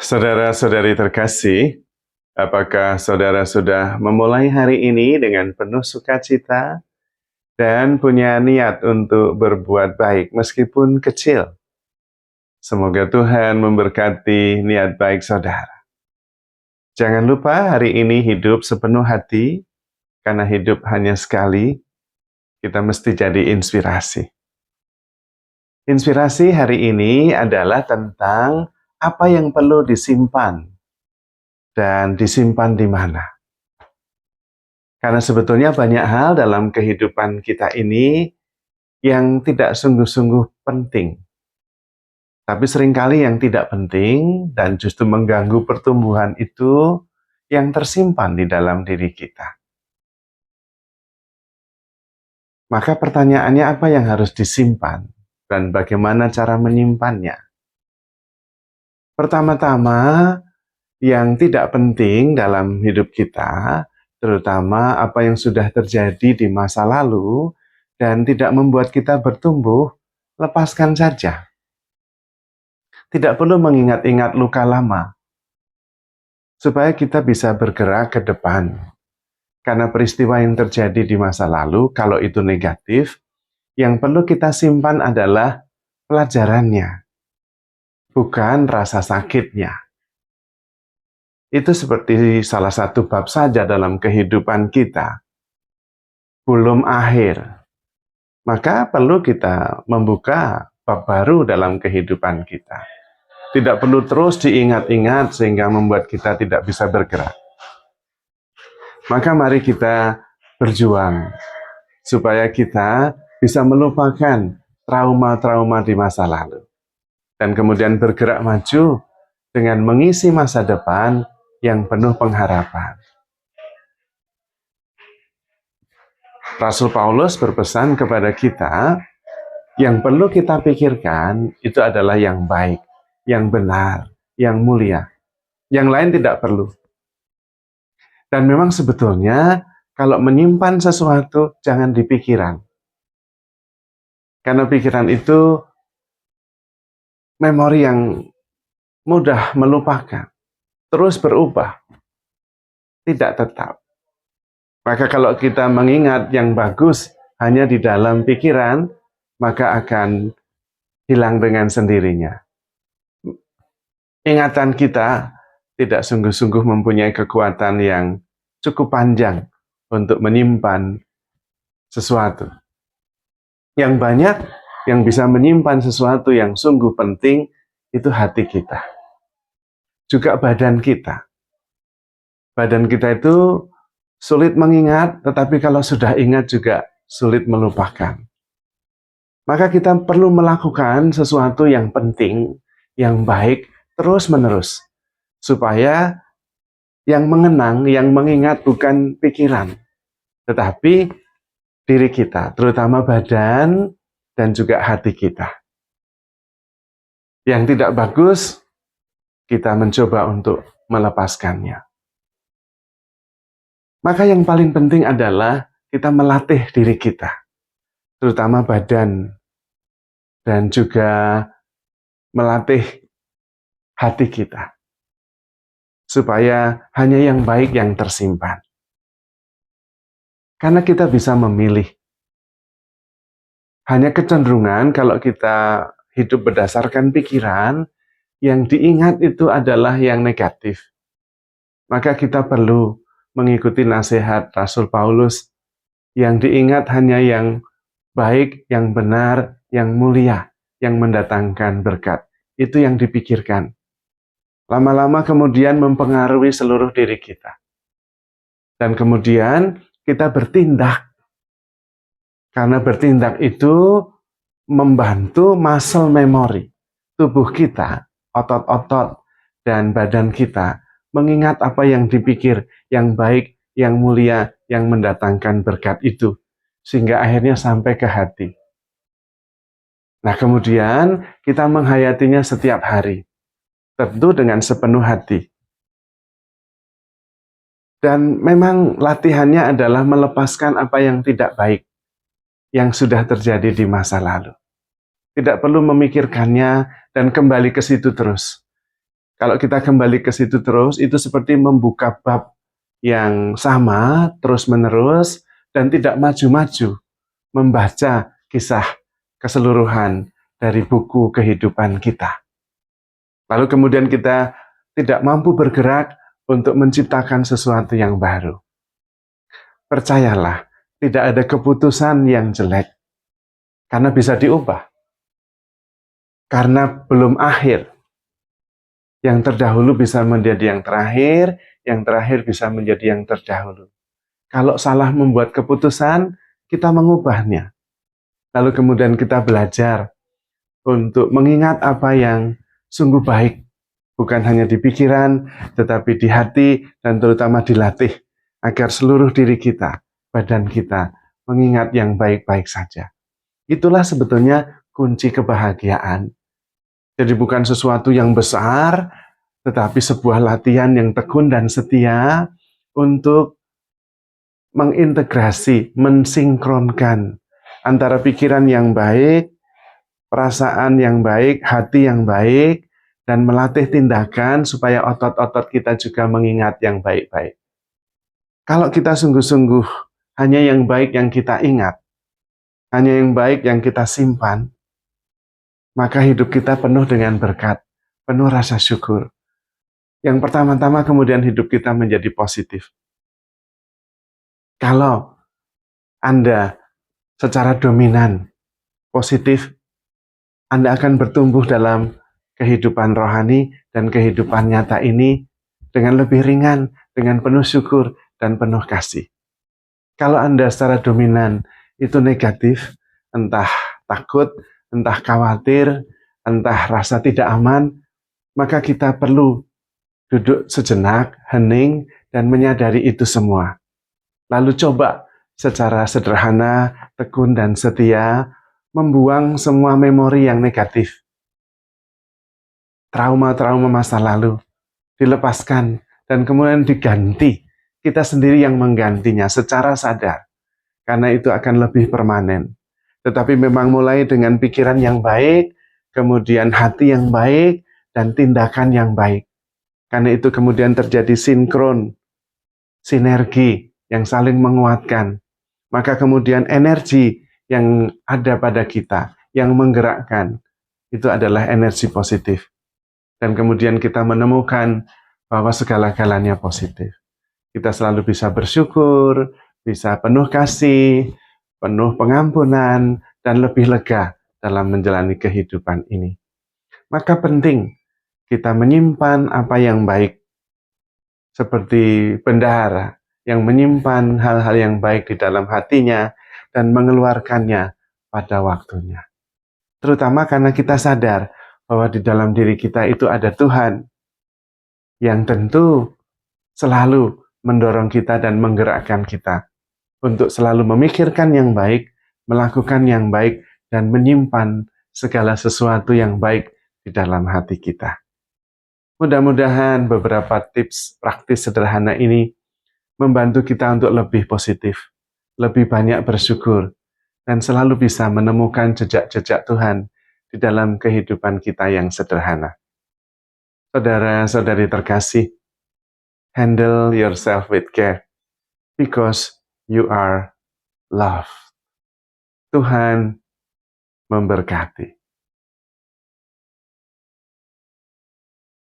Saudara-saudari terkasih, apakah saudara sudah memulai hari ini dengan penuh sukacita dan punya niat untuk berbuat baik meskipun kecil? Semoga Tuhan memberkati niat baik saudara. Jangan lupa hari ini hidup sepenuh hati, karena hidup hanya sekali, kita mesti jadi inspirasi. Inspirasi hari ini adalah tentang apa yang perlu disimpan dan disimpan di mana. Karena sebetulnya banyak hal dalam kehidupan kita ini yang tidak sungguh-sungguh penting. Tapi seringkali yang tidak penting dan justru mengganggu pertumbuhan itu yang tersimpan di dalam diri kita. Maka pertanyaannya, apa yang harus disimpan dan bagaimana cara menyimpannya? Pertama-tama, yang tidak penting dalam hidup kita, terutama apa yang sudah terjadi di masa lalu dan tidak membuat kita bertumbuh, lepaskan saja. Tidak perlu mengingat-ingat luka lama, supaya kita bisa bergerak ke depan. Karena peristiwa yang terjadi di masa lalu, kalau itu negatif, yang perlu kita simpan adalah pelajarannya, bukan rasa sakitnya. Itu seperti salah satu bab saja dalam kehidupan kita. Belum akhir. Maka perlu kita membuka bab baru dalam kehidupan kita. Tidak perlu terus diingat-ingat sehingga membuat kita tidak bisa bergerak. Maka mari kita berjuang supaya kita bisa melupakan trauma-trauma di masa lalu. Dan kemudian bergerak maju dengan mengisi masa depan yang penuh pengharapan. Rasul Paulus berpesan kepada kita, yang perlu kita pikirkan itu adalah yang baik, yang benar, yang mulia. Yang lain tidak perlu. Dan memang sebetulnya kalau menyimpan sesuatu jangan di pikiran. Karena pikiran itu memori yang mudah melupakan, terus berubah, tidak tetap. Maka kalau kita mengingat yang bagus hanya di dalam pikiran, maka akan hilang dengan sendirinya. Ingatan kita tidak sungguh-sungguh mempunyai kekuatan yang cukup panjang untuk menyimpan sesuatu. Yang banyak yang bisa menyimpan sesuatu yang sungguh penting itu hati kita. Juga badan kita. Badan kita itu sulit mengingat, tetapi kalau sudah ingat juga sulit melupakan. Maka kita perlu melakukan sesuatu yang penting, yang baik, terus-menerus. Supaya yang mengenang, yang mengingat bukan pikiran, tetapi diri kita, terutama badan dan juga hati kita. Yang tidak bagus, kita mencoba untuk melepaskannya. Maka yang paling penting adalah kita melatih diri kita, terutama badan, dan juga melatih hati kita, supaya hanya yang baik yang tersimpan. Karena kita bisa memilih. Hanya kecenderungan kalau kita hidup berdasarkan pikiran, yang diingat itu adalah yang negatif. Maka kita perlu mengikuti nasihat Rasul Paulus, yang diingat hanya yang baik, yang benar, yang mulia, yang mendatangkan berkat. Itu yang dipikirkan. Lama-lama kemudian mempengaruhi seluruh diri kita. Dan kemudian kita bertindak. Karena bertindak itu membantu muscle memory. Tubuh kita, otot-otot, dan badan kita mengingat apa yang dipikir, yang baik, yang mulia, yang mendatangkan berkat itu. Sehingga akhirnya sampai ke hati. Nah, kemudian kita menghayatinya setiap hari. Tentu dengan sepenuh hati. Dan memang latihannya adalah melepaskan apa yang tidak baik, yang sudah terjadi di masa lalu. Tidak perlu memikirkannya dan kembali ke situ terus. Kalau kita kembali ke situ terus, itu seperti membuka bab yang sama terus-menerus dan tidak maju-maju membaca kisah keseluruhan dari buku kehidupan kita. Lalu kemudian kita tidak mampu bergerak untuk menciptakan sesuatu yang baru. Percayalah, tidak ada keputusan yang jelek karena bisa diubah. Karena belum akhir. Yang terdahulu bisa menjadi yang terakhir bisa menjadi yang terdahulu. Kalau salah membuat keputusan, kita mengubahnya. Lalu kemudian kita belajar untuk mengingat apa yang sungguh baik. Bukan hanya di pikiran, tetapi di hati dan terutama dilatih. Agar seluruh diri kita, badan kita, mengingat yang baik-baik saja. Itulah sebetulnya kunci kebahagiaan. Jadi bukan sesuatu yang besar, tetapi sebuah latihan yang tekun dan setia untuk mengintegrasi, mensinkronkan antara pikiran yang baik, perasaan yang baik, hati yang baik, dan melatih tindakan supaya otot-otot kita juga mengingat yang baik-baik. Kalau kita sungguh-sungguh hanya yang baik yang kita ingat, hanya yang baik yang kita simpan, maka hidup kita penuh dengan berkat, penuh rasa syukur. Yang pertama-tama kemudian hidup kita menjadi positif. Kalau Anda secara dominan positif, Anda akan bertumbuh dalam kehidupan rohani dan kehidupan nyata ini dengan lebih ringan, dengan penuh syukur dan penuh kasih. Kalau Anda secara dominan itu negatif, entah takut, entah khawatir, entah rasa tidak aman, maka kita perlu duduk sejenak, hening, dan menyadari itu semua. Lalu coba secara sederhana, tekun, dan setia membuang semua memori yang negatif. Trauma-trauma masa lalu dilepaskan dan kemudian diganti. Kita sendiri yang menggantinya secara sadar. Karena itu akan lebih permanen. Tetapi memang mulai dengan pikiran yang baik, kemudian hati yang baik, dan tindakan yang baik. Karena itu kemudian terjadi sinkron, sinergi yang saling menguatkan. Maka kemudian energi yang ada pada kita, yang menggerakkan, itu adalah energi positif. Dan kemudian kita menemukan bahwa segala-galanya positif. Kita selalu bisa bersyukur, bisa penuh kasih, penuh pengampunan, dan lebih lega dalam menjalani kehidupan ini. Maka penting kita menyimpan apa yang baik, seperti bendahara yang menyimpan hal-hal yang baik di dalam hatinya dan mengeluarkannya pada waktunya. Terutama karena kita sadar bahwa di dalam diri kita itu ada Tuhan yang tentu selalu mendorong kita dan menggerakkan kita untuk selalu memikirkan yang baik, melakukan yang baik, dan menyimpan segala sesuatu yang baik di dalam hati kita. Mudah-mudahan beberapa tips praktis sederhana ini membantu kita untuk lebih positif, lebih banyak bersyukur, dan selalu bisa menemukan jejak-jejak Tuhan di dalam kehidupan kita yang sederhana. Saudara-saudari terkasih, handle yourself with care, because you are loved. Tuhan memberkati.